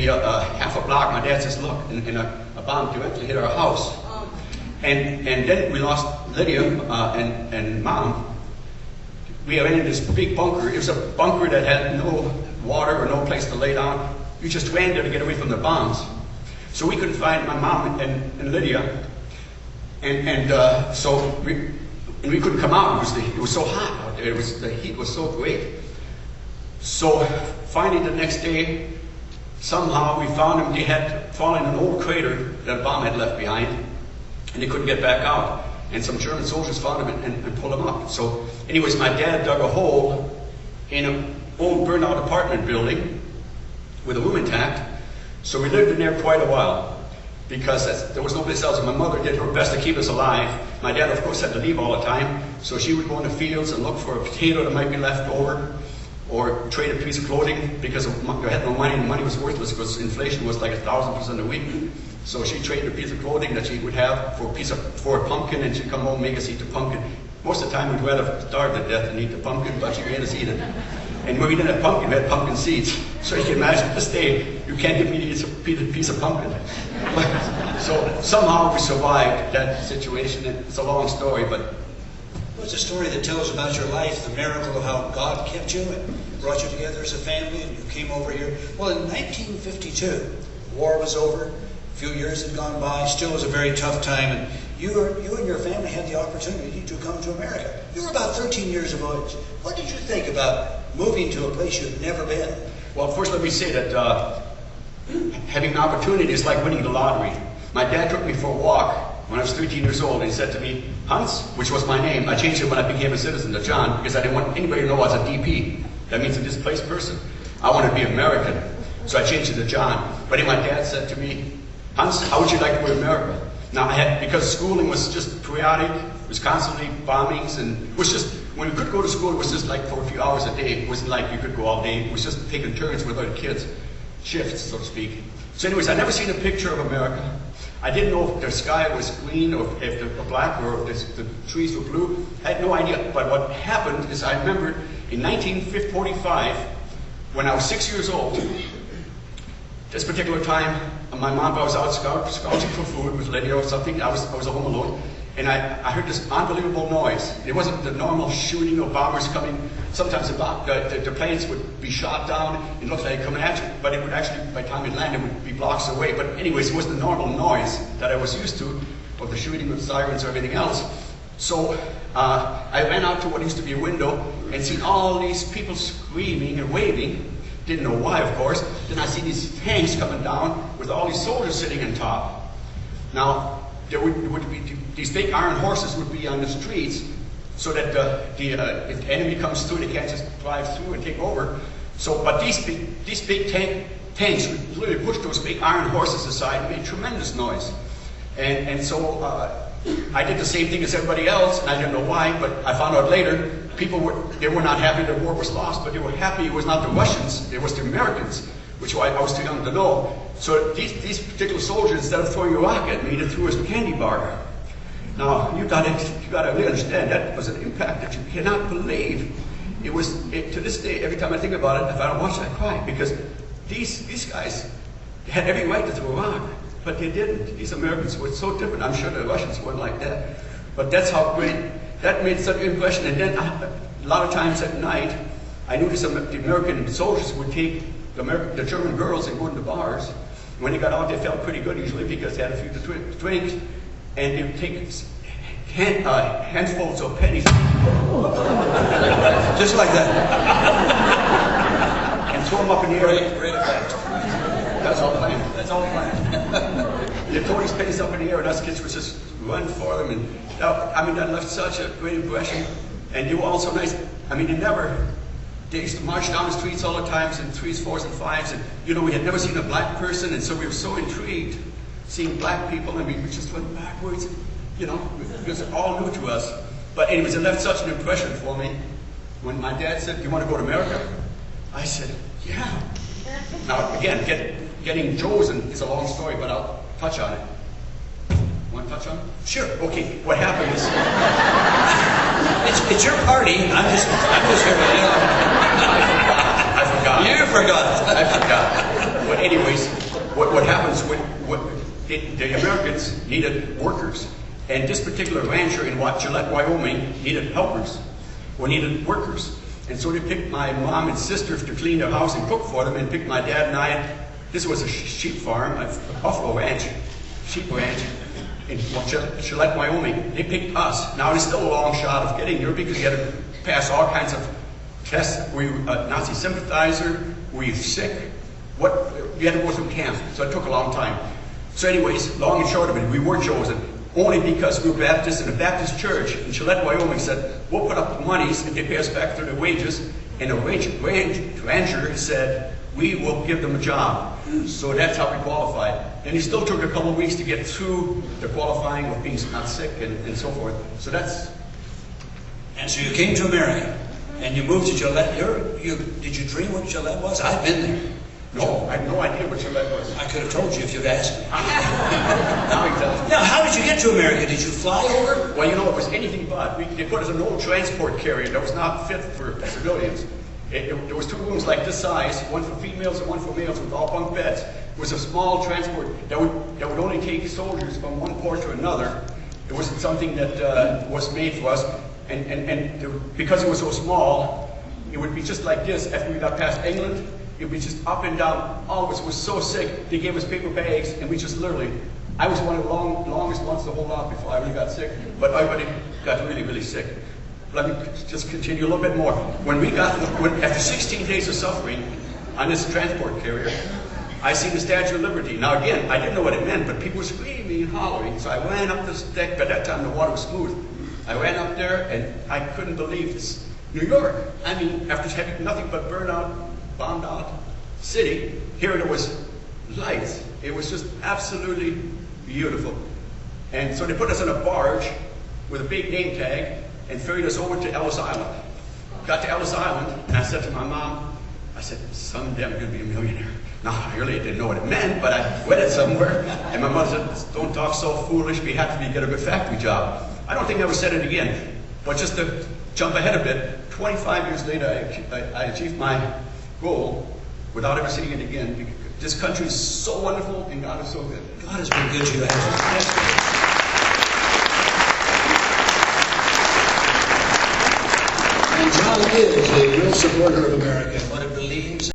maybe half a block. My dad says, look, and a bomb directly hit our house. And then we lost Lydia and Mom. We went in this big bunker. It was a bunker that had no water or no place to lay down. You just ran there to get away from the bombs. So we couldn't find my mom and Lydia. So we couldn't come out. It was so hot out there. The heat was so great. So finally the next day, somehow we found them. They had fallen in an old crater that a bomb had left behind, and they couldn't get back out. And some German soldiers found them and pulled them up. So anyways, my dad dug a hole in an old burned out apartment building with a room intact. So we lived in there quite a while because there was no place else. And my mother did her best to keep us alive. My dad, of course, had to leave all the time. So she would go in the fields and look for a potato that might be left over, or trade a piece of clothing because you had no money and money was worthless because inflation was like 1,000% a week. So she traded a piece of clothing that she would have for a pumpkin, and she'd come home and make us eat the pumpkin. Most of the time we'd rather starve to death than eat the pumpkin, but she made us eat it. And when we didn't have pumpkin, we had pumpkin seeds. So you can imagine this day, you can't give me a piece of pumpkin. So somehow we survived that situation. It's a long story, but Well, it's a story that tells about your life, the miracle of how God kept you and brought you together as a family, and you came over here. Well, in 1952, the war was over. A few years had gone by. Still was a very tough time, and you and your family had the opportunity to come to America. You were about 13 years of age. What did you think about moving to a place you'd never been? well, first let me say that having an opportunity is like winning the lottery. My dad took me for a walk when I was 13 years old, and he said to me, Hans, which was my name. I changed it when I became a citizen to John because I didn't want anybody to know I was a DP. That means a displaced person. I wanted to be American, so I changed it to John. But then my dad said to me, Hans, how would you like to go to America? Now, because schooling was just periodic, it was constantly bombings, and it was just, when you could go to school, it was just like for a few hours a day. It wasn't like you could go all day. It was just taking turns with other kids, shifts, so to speak. So anyways, I never seen a picture of America. I didn't know if the sky was green or if the black or if the trees were blue. I had no idea. But what happened is I remembered in 1945, when I was 6 years old, this particular time, my mom was out scouting for food with Lydia or something. I was home alone. And I heard this unbelievable noise. It wasn't the normal shooting of bombers coming. Sometimes the planes would be shot down and look like coming at you, but it would actually, by the time it landed, it would be blocks away. But anyways, it wasn't the normal noise that I was used to, of the shooting with sirens or everything else. So I ran out to what used to be a window and seen all these people screaming and waving. Didn't know why, of course. Then I see these tanks coming down with all these soldiers sitting on top. Now, there would be these big iron horses would be on the streets, so that if the enemy comes through, they can't just drive through and take over. So, but these big tanks would literally push those big iron horses aside and made tremendous noise. And so I did the same thing as everybody else, and I didn't know why, but I found out later people were not happy the war was lost, but they were happy it was not the Russians, it was the Americans, which I was too young to know. So these particular soldiers, instead of throwing a rock at me, they threw us a candy bar. Now, you got to really understand, that was an impact that you cannot believe. To this day, every time I think about it, if I don't watch it, I cry, because these guys had every right to throw a rock, but they didn't. These Americans were so different. I'm sure the Russians weren't like that. But that's how great, that made such an impression. And then a lot of times at night, I noticed the American soldiers would take the German girls and go into bars. When they got out, they felt pretty good usually because they had a few drinks, and they would take handfuls of pennies, just like that, and throw them up in the air. Great effect. That's all planned. That's all planned. They throw these pennies up in the air, and us kids would just run for them. And that left such a great impression. And they were also nice. They used to march down the streets all the time in 3s, 4s, and 5s. And we had never seen a black person, and so we were so intrigued seeing black people, and we just went backwards, because it's all new to us. But anyways, it left such an impression for me. When my dad said, "Do you want to go to America?" I said, "Yeah." Now, again, getting chosen is a long story, but I'll touch on it. Want to touch on it? Sure. Okay, what happened is... It's your party. I'm just here to I forgot. You forgot. I forgot. But anyways, what happens when the Americans needed workers, and this particular rancher in Gillette, Wyoming, needed helpers, or needed workers. And so they picked my mom and sister to clean their house and cook for them, and picked my dad and I. This was a sheep farm, a buffalo ranch, sheep ranch in Gillette, Wyoming. They picked us. Now it's still a long shot of getting here because you had to pass all kinds of tests. Were you a Nazi sympathizer? Were you sick? You had to go through camp, so it took a long time. So anyways, long and short of it, we were chosen only because we were Baptists, and the Baptist church in Gillette, Wyoming said, we'll put up the monies and they pay us back through their wages. And the rancher said, we will give them a job. So that's how we qualified. And it still took a couple of weeks to get through the qualifying of being not sick and so forth. So that's... And so you came to America, and you moved to Gillette. Did you dream what Gillette was? I've been there. No, I had no idea what Gillette was. I could have told you if you'd asked me. Now he tells me. Now, how did you get to America? Did you fly over? Well, you know, it was anything but. They put us in an old transport carrier that was not fit for civilians. There was two rooms like this size, one for females and one for males, with all bunk beds. It was a small transport that would only take soldiers from one port to another. It wasn't something that was made for us. And because it was so small, it would be just like this. After we got past England, it would be just up and down. All of us were so sick. They gave us paper bags, and we just literally... I was one of the longest ones to hold out before I really got sick. But everybody got really, really sick. Let me just continue a little bit more. After 16 days of suffering on this transport carrier, I seen the Statue of Liberty. Now again, I didn't know what it meant, but people were screaming and hollering. So I ran up this deck. By that time, the water was smooth. I ran up there, and I couldn't believe this. New York. I mean, after having nothing but bombed out city, here there was lights. It was just absolutely beautiful. And so they put us on a barge with a big name tag and ferried us over to Ellis Island. Got to Ellis Island, and I said to my mom, I said, someday I'm going to be a millionaire. Now, I really didn't know what it meant, but I read it somewhere. And my mother said, don't talk so foolish, be happy to get a good factory job. I don't think I ever said it again. But just to jump ahead a bit, 25 years later, I achieved my goal without ever seeing it again. This country is so wonderful, and God is so good. God has been good to you. And John is a real supporter of America and what it believes.